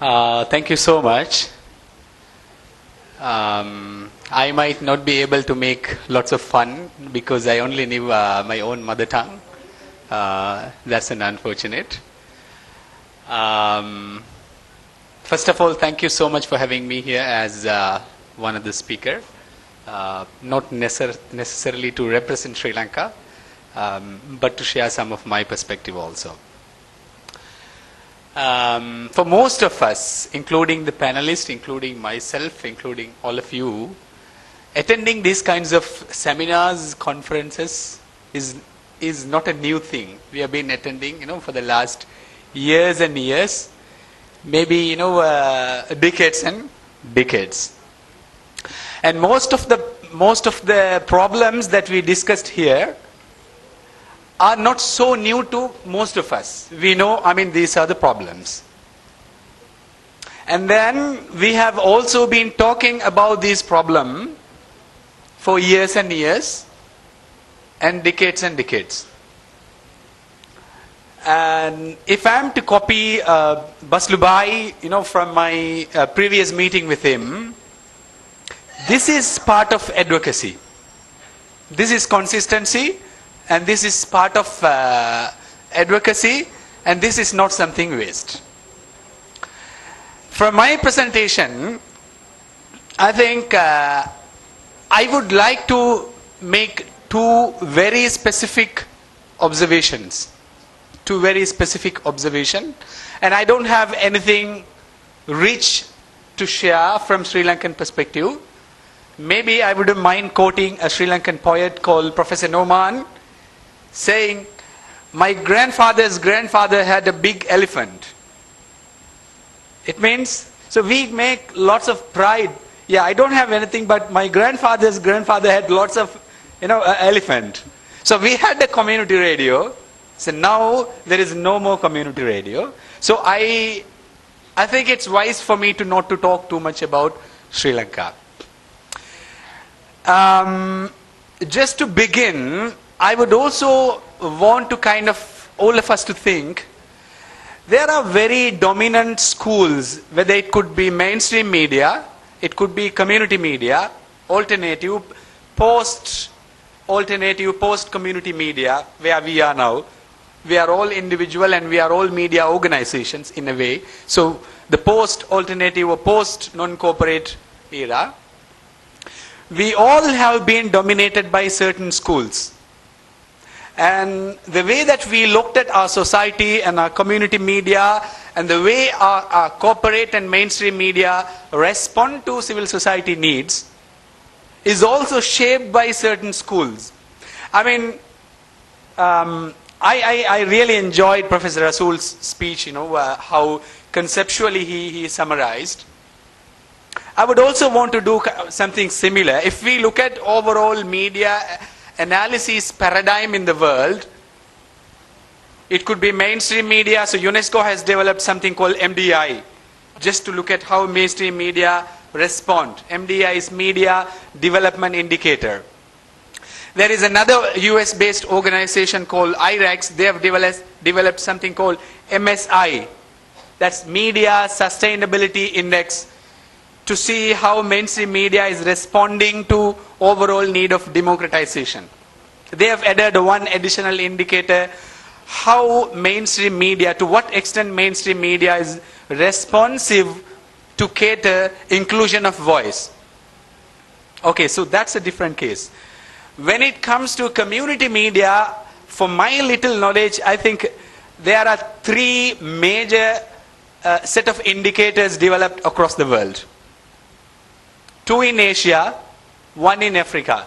Thank you so much. I might not be able to make lots of fun because I only knew my own mother tongue. That's an unfortunate. Um, First of all, thank you so much for having me here as one of the speakers. Not necessarily to represent Sri Lanka, but to share some of my perspective also. For most of us, including the panelists, including myself, including all of you, attending these kinds of seminars, conferences is not a new thing. We have been attending, for the last years and years, maybe, decades and decades. And most of the problems that we discussed here are not so new to most of us. We know, these are the problems. And then we have also been talking about this problem for years and years and decades. And if I am to copy Baslubai, from my previous meeting with him, this is part of advocacy. This is consistency. And this is part of advocacy, and this is not something waste. From my presentation, I think I would like to make two very specific observations. And I don't have anything rich to share from Sri Lankan perspective. Maybe I wouldn't mind quoting a Sri Lankan poet called Professor Noman, saying, my grandfather's grandfather had a big elephant. It means, so we make lots of pride. Yeah, I don't have anything, but my grandfather's grandfather had lots of, elephant. So we had a community radio. So now there is no more community radio. So I think it's wise for me to not to talk too much about Sri Lanka. Just to begin, I would also want to kind of, all of us to think, there are very dominant schools, whether it could be mainstream media, it could be community media, alternative, post-community media, where we are now. We are all individual and we are all media organizations in a way. So the post-alternative or post-non-corporate era, we all have been dominated by certain schools. And the way that we looked at our society and our community media and the way our corporate and mainstream media respond to civil society needs is also shaped by certain schools. I really enjoyed Professor Rasool's speech, how conceptually he summarized. I would also want to do something similar. If we look at overall media analysis paradigm in the world, it could be mainstream media. So UNESCO has developed something called MDI, just to look at how mainstream media respond. MDI is Media Development Indicator. There is another US-based organization called IRAX. They have developed something called MSI. That's Media Sustainability Index, to see how mainstream media is responding to overall need of democratization. They have added one additional indicator, how mainstream media, to what extent mainstream media is responsive to cater inclusion of voice. Okay, so that's a different case. When it comes to community media, for my little knowledge, I think there are three major set of indicators developed across the world. 2 in Asia, 1 in Africa.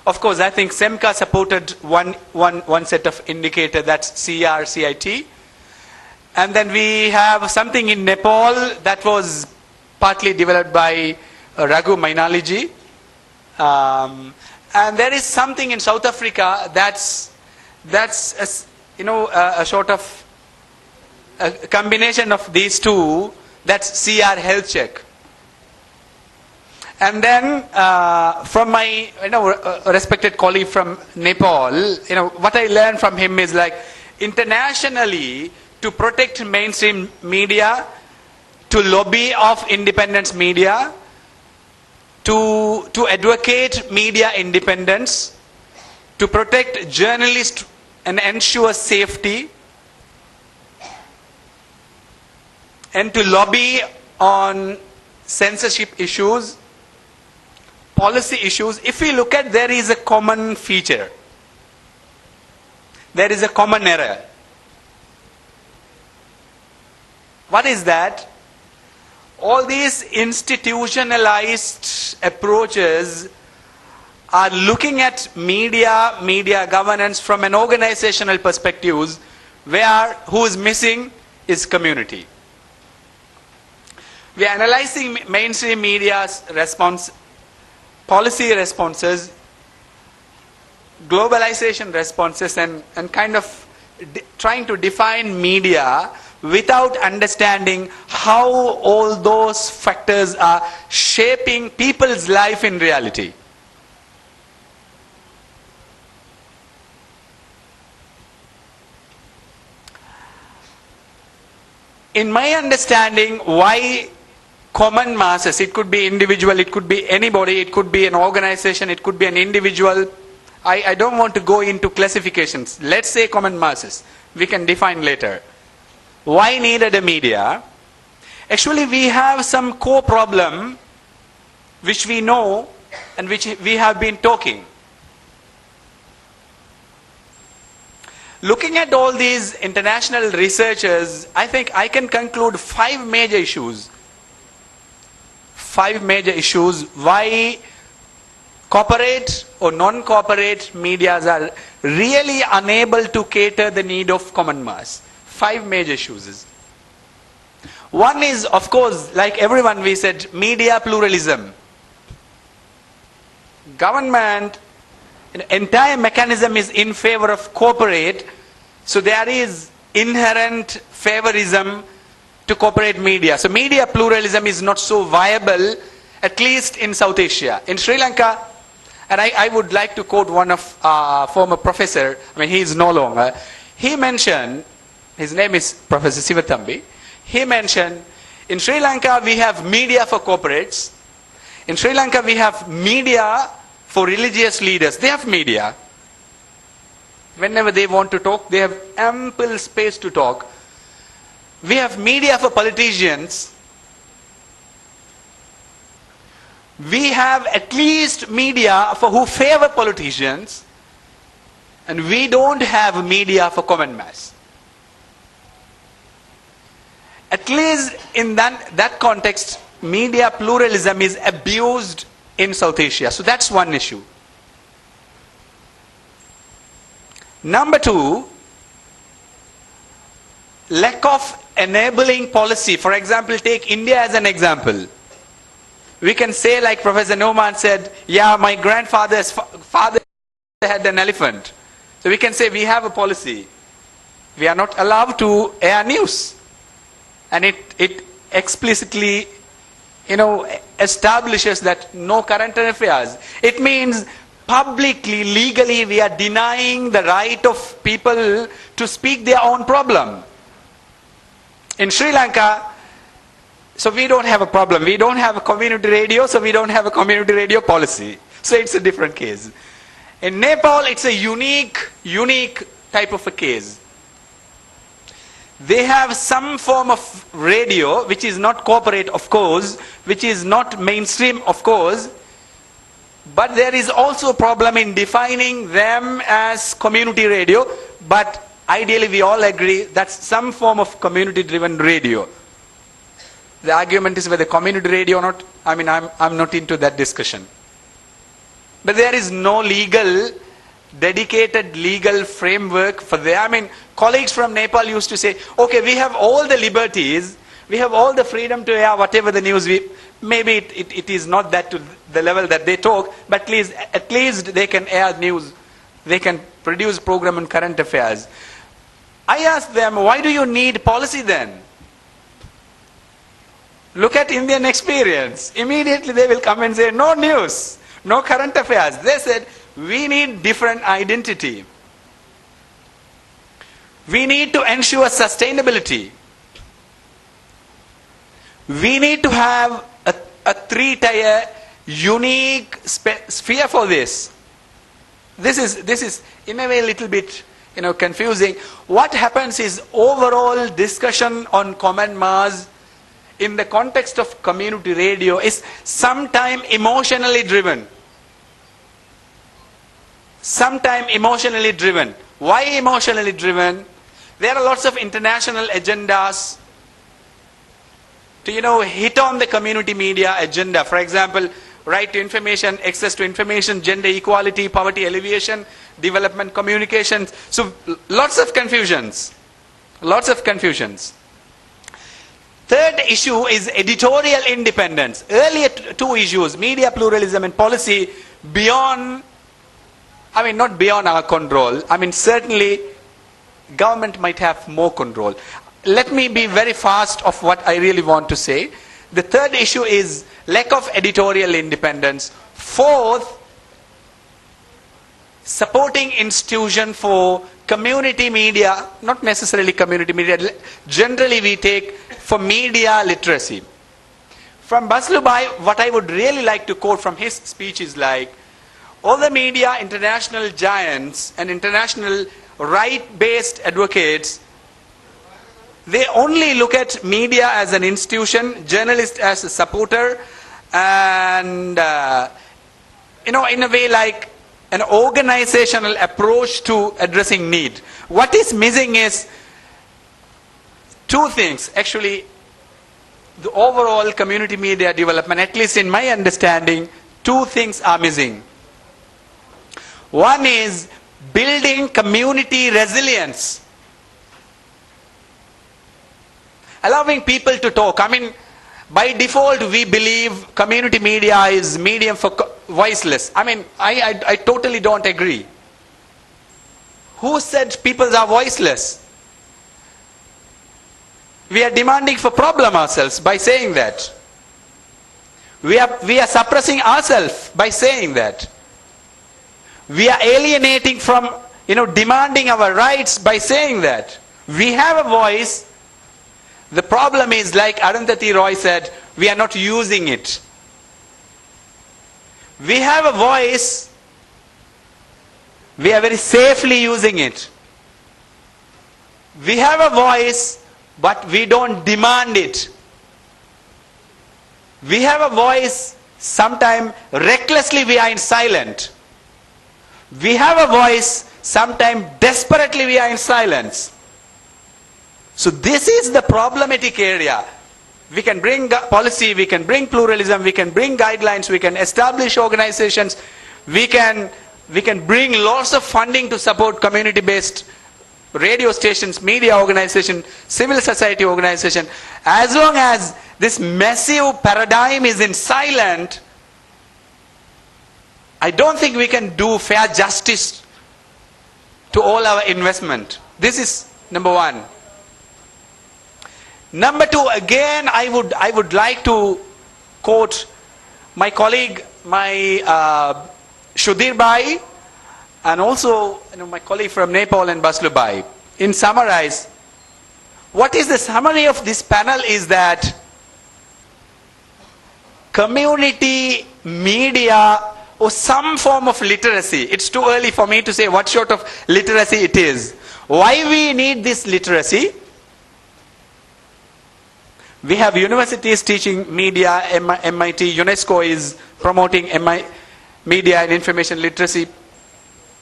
Of course, I think SEMCA supported one set of indicator, that's CRCIT. And then we have something in Nepal that was partly developed by Raghu Mainaliji. And there is something in South Africa that's a sort of a combination of these two. That's CR Health Check. And then from my respected colleague from Nepal, what I learned from him is like internationally to protect mainstream media, to lobby of independent media, to advocate media independence, to protect journalists and ensure safety, and to lobby on censorship issues, policy issues. If we look at, there is a common feature. There is a common error. What is that? All these institutionalized approaches are looking at media governance from an organizational perspective, where who is missing is community. We are analyzing mainstream media's response, policy responses, globalization responses, and kind of trying to define media without understanding how all those factors are shaping people's life in reality. In my understanding, why common masses, it could be individual, it could be anybody, it could be an organization, it could be an individual. I don't want to go into classifications. Let's say common masses. We can define later. Why needed a media? Actually, we have some core problem which we know and which we have been talking. Looking at all these international researchers, I think I can conclude 5 major issues. 5 major issues why corporate or non-corporate medias are really unable to cater the need of common mass. 5 major issues. One is, of course, like everyone we said, media pluralism. Government, entire mechanism is in favor of corporate, so there is inherent favorism to corporate media. So media pluralism is not so viable, at least in South Asia. In Sri Lanka, and I would like to quote one of former professor, I mean he is no longer, he mentioned, his name is Professor Sivathambi, he mentioned, in Sri Lanka we have media for corporates, in Sri Lanka we have media for religious leaders. They have media. Whenever they want to talk, they have ample space to talk. We have media for politicians. We have at least media for who favor politicians, and we don't have media for common mass. At least in that context, media pluralism is abused in South Asia. So that's one issue. Number 2, lack of enabling policy. For example, take India as an example. We can say, like Professor Noman said, yeah, my grandfather's father had an elephant. So we can say we have a policy. We are not allowed to air news. And it explicitly, establishes that no current affairs. It means publicly, legally, we are denying the right of people to speak their own problem. In Sri Lanka, so we don't have a problem. We don't have a community radio, so we don't have a community radio policy. So it's a different case. In Nepal, it's a unique type of a case. They have some form of radio, which is not corporate, of course, which is not mainstream, of course, but there is also a problem in defining them as community radio, but ideally we all agree that's some form of community-driven radio. The argument is whether community radio or not, I mean, I'm not into that discussion. But there is no dedicated legal framework for that. I mean, colleagues from Nepal used to say, okay, we have all the liberties, we have all the freedom to air whatever the news maybe it is not that to the level that they talk, but at least they can air news, they can produce program on current affairs. I asked them, why do you need policy then? Look at Indian experience. Immediately they will come and say, no news, no current affairs. They said, we need different identity. We need to ensure sustainability. We need to have a three-tier unique sphere for this. This is in a way a little bit confusing. What happens is overall discussion on common mass in the context of community radio is sometimes emotionally driven. Sometimes emotionally driven. Why emotionally driven? There are lots of international agendas to hit on the community media agenda. For example, right to information, access to information, gender equality, poverty alleviation, development communications. So lots of confusions. Lots of confusions. Third issue is editorial independence. Earlier two issues, media pluralism and policy, beyond, not beyond our control. Certainly government might have more control. Let me be very fast of what I really want to say. The third issue is lack of editorial independence. Fourth, supporting institution for community media, not necessarily community media, generally we take for media literacy. From Baslubai, what I would really like to quote from his speech is like, all the media international giants and international right-based advocates, they only look at media as an institution, journalist as a supporter, and in a way like an organizational approach to addressing need. What is missing is two things. Actually, the overall community media development, at least in my understanding, two things are missing. One is building community resilience. Allowing people to talk. By default, we believe community media is medium for voiceless. I totally don't agree. Who said people are voiceless? We are demanding for problem ourselves by saying that. We are suppressing ourselves by saying that. We are alienating from, demanding our rights by saying that. We have a voice. The problem is, like Arundhati Roy said, we are not using it. We have a voice. We are very safely using it. We have a voice, but we don't demand it. We have a voice, sometimes recklessly we are in silent. We have a voice, sometimes desperately we are in silence. So this is the problematic area. We can bring policy, we can bring pluralism, we can bring guidelines, we can establish organizations, we can bring lots of funding to support community-based radio stations, media organization, civil society organization. As long as this massive paradigm is in silent, I don't think we can do fair justice to all our investment. This is number one. Number two, again, I would like to quote my colleague, my Shudhir Bhai, and also my colleague from Nepal and Baslubai. In summarize, what is the summary of this panel is that community media or some form of literacy, it's too early for me to say what sort of literacy it is. Why we need this literacy? We have universities teaching media, MIT, UNESCO is promoting media and information literacy.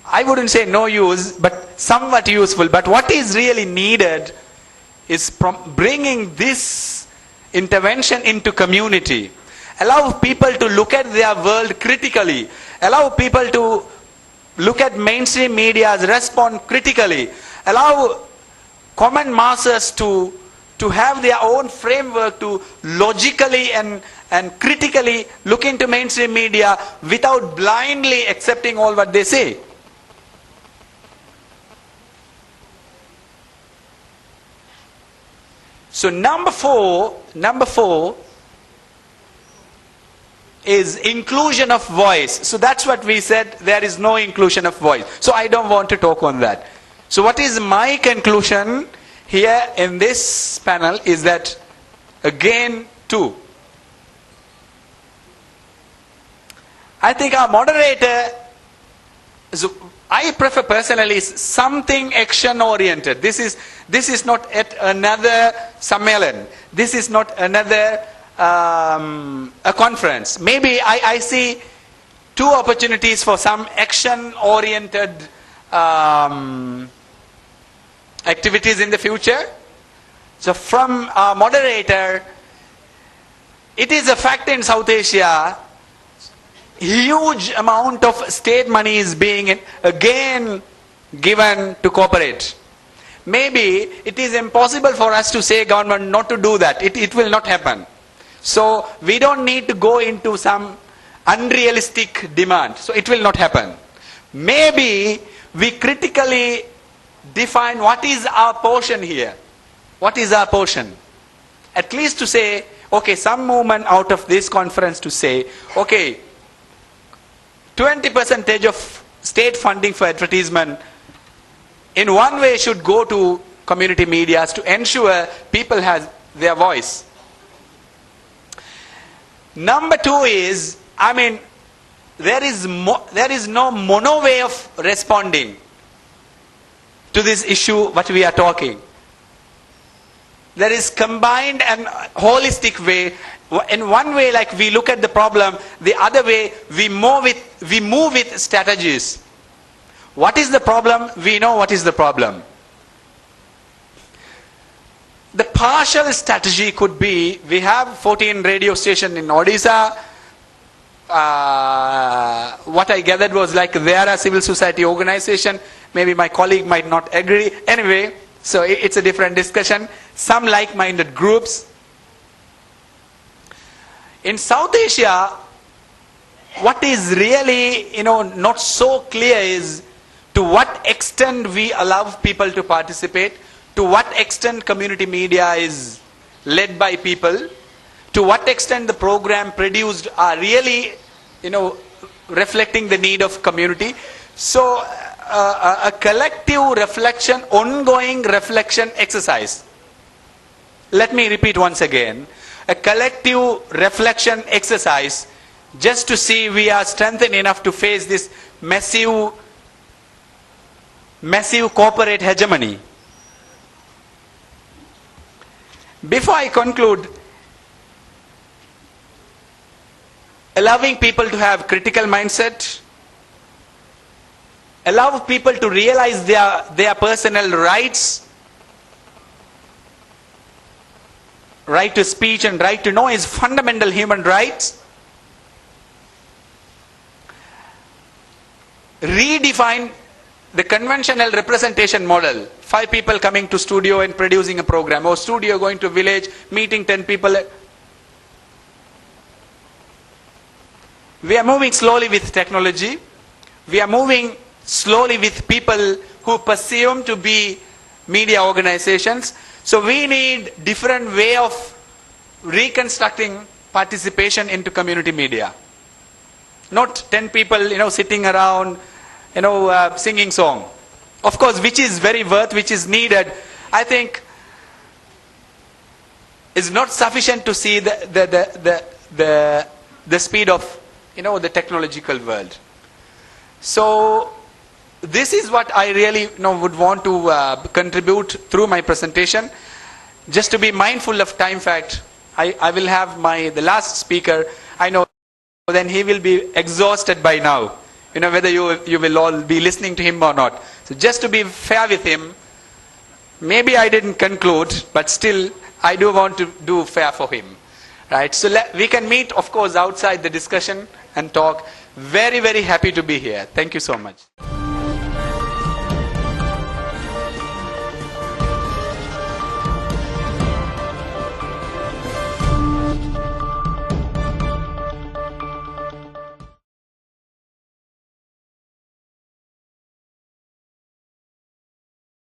I wouldn't say no use, but somewhat useful. But what is really needed is bringing this intervention into community. Allow people to look at their world critically. Allow people to look at mainstream media's respond critically. Allow common masses to have their own framework to logically and critically look into mainstream media without blindly accepting all what they say. So number four is inclusion of voice. So that's what we said, there is no inclusion of voice. So I don't want to talk on that. So what is my conclusion here in this panel is that, again, too, I think our moderator, so I prefer personally something action oriented. This is not at another sammelan. This is not another a conference. Maybe I see two opportunities for some action oriented activities in the future. So from our moderator, it is a fact in South Asia, huge amount of state money is being again given to corporate. Maybe it is impossible for us to say government not to do that. It will not happen. So we don't need to go into some unrealistic demand. So it will not happen. Maybe we critically define what is our portion here. What is our portion? At least to say, okay, some movement out of this conference to say, okay, 20% of state funding for advertisement in one way should go to community medias to ensure people have their voice. Number two is, I mean, there is no mono way of responding to this issue what we are talking. There is combined and holistic way. In one way, like we look at the problem, the other way we move with strategies. What is the problem? We know what is the problem. The partial strategy could be, we have 14 radio stations in Odisha. What I gathered was like they are a civil society organization. Maybe my colleague might not agree. Anyway, so it's a different discussion. Some like-minded groups. In South Asia, what is really, not so clear is to what extent we allow people to participate, to what extent community media is led by people, to what extent the program produced are really, reflecting the need of community. So a collective reflection, ongoing reflection exercise. Let me repeat once again. A collective reflection exercise just to see we are strengthened enough to face this massive corporate hegemony. Before I conclude, allowing people to have critical mindset, allow people to realize their personal rights. Right to speech and right to know is fundamental human rights. Redefine the conventional representation model. 5 people coming to studio and producing a program, or studio going to village, meeting 10 people. We are moving slowly with technology. We are moving slowly with people who presume to be media organizations. So we need different way of reconstructing participation into community media. Not 10 people, sitting around, singing song. Of course, which is very which is needed, I think, is not sufficient to see the speed of, the technological world. So this is what I really would want to contribute through my presentation. Just to be mindful of time fact, I will have the last speaker. I know then he will be exhausted by now. Whether you will all be listening to him or not. So just to be fair with him, maybe I didn't conclude, but still I do want to do fair for him. Right? So we can meet, of course, outside the discussion and talk. Very, very happy to be here. Thank you so much.